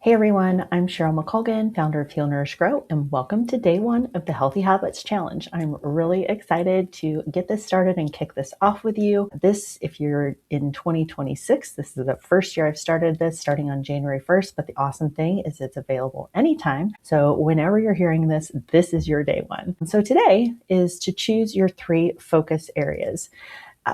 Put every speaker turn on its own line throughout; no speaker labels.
Hey everyone, I'm Cheryl McColgan, founder of Heal, Nourish, Grow, and welcome to day one of the Healthy Habits Challenge. I'm really excited to get this started and kick this off with you. If you're in 2026, this is the first year I've started this, starting on January 1st, but the awesome thing is it's available anytime. So whenever you're hearing this, this is your day one. So today is to choose your 3 focus areas.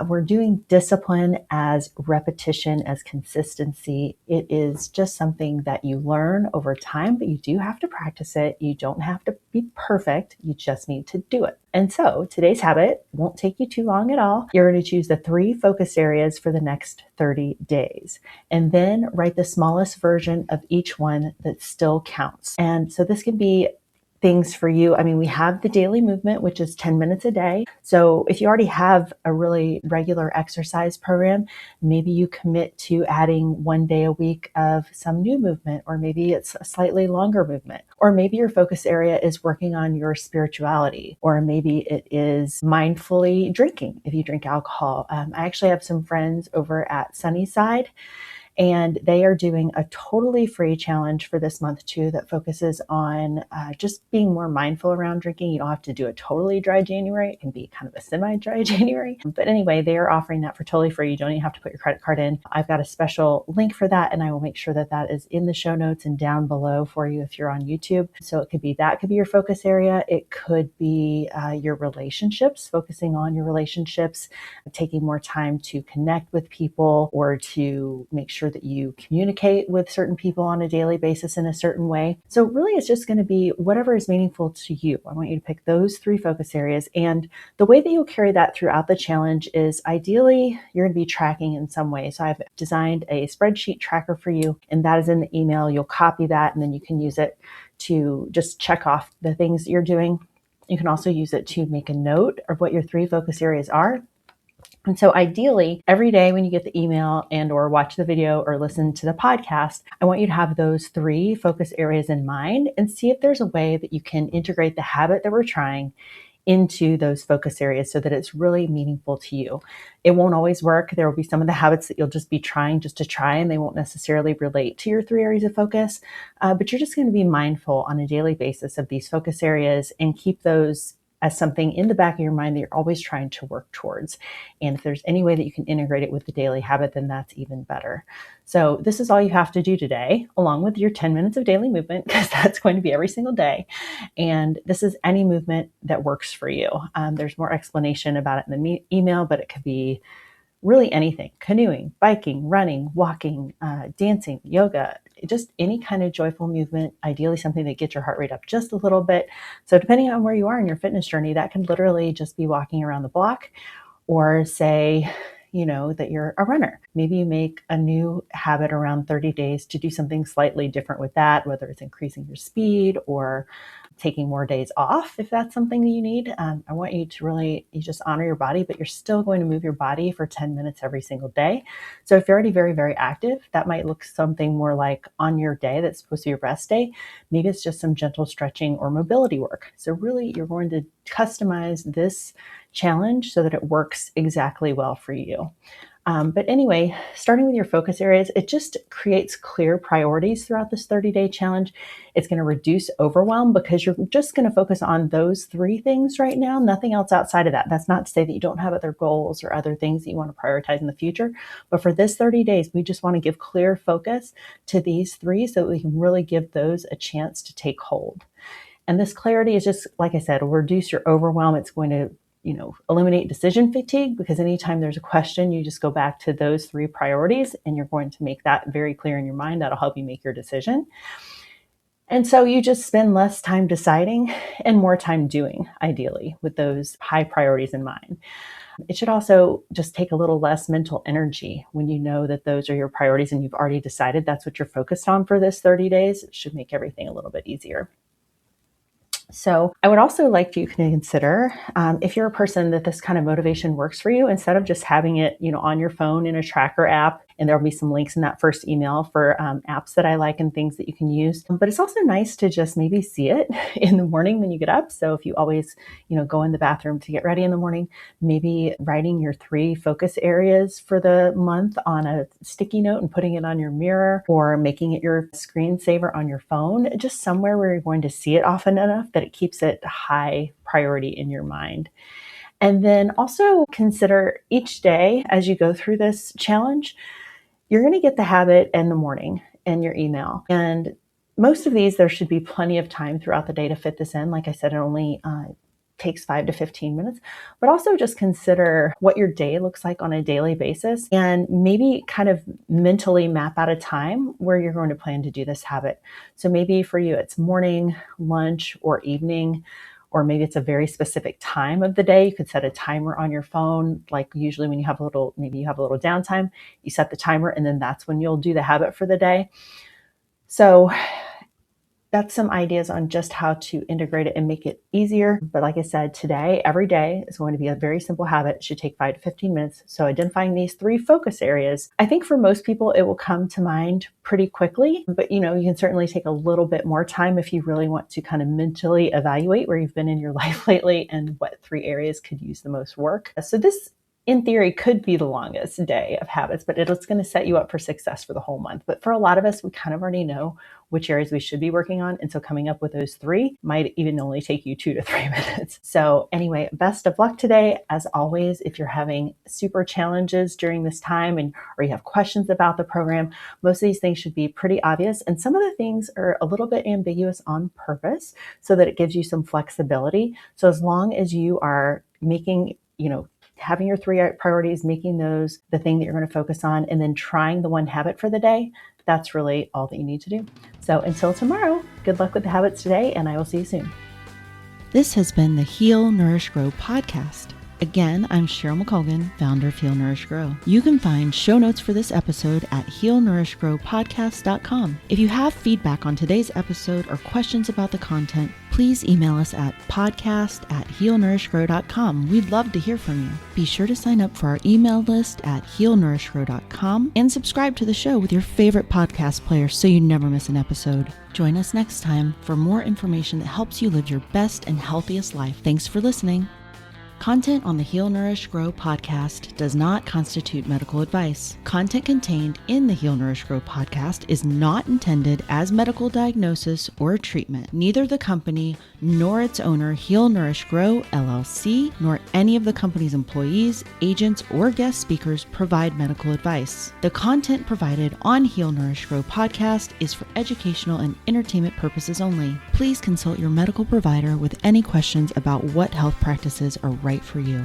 We're doing discipline as repetition, as consistency. It is just something that you learn over time, but you do have to practice it. You don't have to be perfect. You just need to do it. And so today's habit won't take you too long at all. You're going to choose the 3 focus areas for the next 30 days, and then write the smallest version of each one that still counts. And so this can be things for you. I mean, we have the daily movement, which is 10 minutes a day. So if you already have a really regular exercise program, maybe you commit to adding 1 day a week of some new movement, or maybe it's a slightly longer movement, or maybe your focus area is working on your spirituality, or maybe it is mindfully drinking if you drink alcohol. I actually have some friends over at Sunnyside, and they are doing a totally free challenge for this month too that focuses on just being more mindful around drinking. You don't have to do a totally dry January. It can be kind of a semi-dry January. But anyway, they are offering that for totally free. You don't even have to put your credit card in. I've got a special link for that, and I will make sure that that is in the show notes and down below for you if you're on YouTube. So it could be your focus area. It could be your relationships, focusing on your relationships, taking more time to connect with people, or to make sure that you communicate with certain people on a daily basis in a certain way. So really it's just going to be whatever is meaningful to you. I want you to pick those 3 focus areas. And the way that you'll carry that throughout the challenge is ideally you're going to be tracking in some way. So I've designed a spreadsheet tracker for you, and that is in the email. You'll copy that, and then you can use it to just check off the things that you're doing. You can also use it to make a note of what your 3 focus areas are. And so ideally, every day when you get the email and or watch the video or listen to the podcast, I want you to have those 3 focus areas in mind and see if there's a way that you can integrate the habit that we're trying into those focus areas so that it's really meaningful to you. It won't always work. There will be some of the habits that you'll just be trying just to try, and they won't necessarily relate to your 3 areas of focus, but you're just going to be mindful on a daily basis of these focus areas and keep those as something in the back of your mind that you're always trying to work towards. And if there's any way that you can integrate it with the daily habit, then that's even better. So this is all you have to do today, along with your 10 minutes of daily movement, because that's going to be every single day. And this is any movement that works for you. There's more explanation about it in the email, but it could be really anything: canoeing, biking, running, walking, dancing, yoga, just any kind of joyful movement, ideally something that gets your heart rate up just a little bit. So depending on where you are in your fitness journey, that can literally just be walking around the block, or say, that you're a runner. Maybe you make a new habit around 30 days to do something slightly different with that, whether it's increasing your speed or taking more days off, if that's something that you need. I want you to you just honor your body, but you're still going to move your body for 10 minutes every single day. So if you're already very, very active, that might look something more like on your day that's supposed to be a rest day. Maybe it's just some gentle stretching or mobility work. So really, you're going to customize this challenge so that it works exactly well for you. But anyway, starting with your focus areas, it just creates clear priorities throughout this 30-day challenge. It's going to reduce overwhelm because you're just going to focus on those 3 things right now, nothing else outside of that. That's not to say that you don't have other goals or other things that you want to prioritize in the future. But for this 30 days, we just want to give clear focus to these 3 so that we can really give those a chance to take hold. And this clarity is just, like I said, will reduce your overwhelm. It's going to eliminate decision fatigue, because anytime there's a question, you just go back to those 3 priorities and you're going to make that very clear in your mind. That'll help you make your decision. And so you just spend less time deciding and more time doing, ideally, with those high priorities in mind. It should also just take a little less mental energy when you know that those are your priorities and you've already decided that's what you're focused on for this 30 days. It should make everything a little bit easier. So I would also like you to consider, if you're a person that this kind of motivation works for you, instead of just having it, on your phone in a tracker app And there'll be some links in that first email for apps that I like and things that you can use. But it's also nice to just maybe see it in the morning when you get up. So if you always, go in the bathroom to get ready in the morning, maybe writing your 3 focus areas for the month on a sticky note and putting it on your mirror, or making it your screensaver on your phone, just somewhere where you're going to see it often enough that it keeps it high priority in your mind. And then also consider each day as you go through this challenge, you're going to get the habit in the morning in your email. And most of these, there should be plenty of time throughout the day to fit this in. Like I said, it only takes 5 to 15 minutes, but also just consider what your day looks like on a daily basis and maybe kind of mentally map out a time where you're going to plan to do this habit. So maybe for you, it's morning, lunch, or evening, or maybe it's a very specific time of the day. You could set a timer on your phone. Like usually when you have maybe you have a little downtime, you set the timer and then that's when you'll do the habit for the day. So that's some ideas on just how to integrate it and make it easier. But like I said, today, every day is going to be a very simple habit. It should take 5 to 15 minutes. So identifying these 3 focus areas, I think for most people, it will come to mind pretty quickly. But you can certainly take a little bit more time if you really want to kind of mentally evaluate where you've been in your life lately and what 3 areas could use the most work. So this, in theory, could be the longest day of habits, but it's going to set you up for success for the whole month. But for a lot of us, we kind of already know which areas we should be working on. And so coming up with those 3 might even only take you 2 to 3 minutes. So anyway, best of luck today. As always, if you're having super challenges during this time or you have questions about the program, most of these things should be pretty obvious. And some of the things are a little bit ambiguous on purpose so that it gives you some flexibility. So as long as you are making, having your 3 priorities, making those the thing that you're going to focus on, and then trying the one habit for the day, that's really all that you need to do. So until tomorrow, good luck with the habits today, and I will see you soon.
This has been the Heal, Nourish, Grow podcast. Again, I'm Cheryl McColgan, founder of Heal, Nourish, Grow. You can find show notes for this episode at healnourishgrowpodcast.com. If you have feedback on today's episode or questions about the content, please email us at podcast@healnourishgrow.com. We'd love to hear from you. Be sure to sign up for our email list at healnourishgrow.com and subscribe to the show with your favorite podcast player so you never miss an episode. Join us next time for more information that helps you live your best and healthiest life. Thanks for listening. Content on the Heal, Nourish, Grow podcast does not constitute medical advice. Content contained in the Heal, Nourish, Grow podcast is not intended as medical diagnosis or treatment. Neither the company nor its owner, Heal, Nourish, Grow, LLC, nor any of the company's employees, agents, or guest speakers provide medical advice. The content provided on Heal, Nourish, Grow podcast is for educational and entertainment purposes only. Please consult your medical provider with any questions about what health practices are right for you.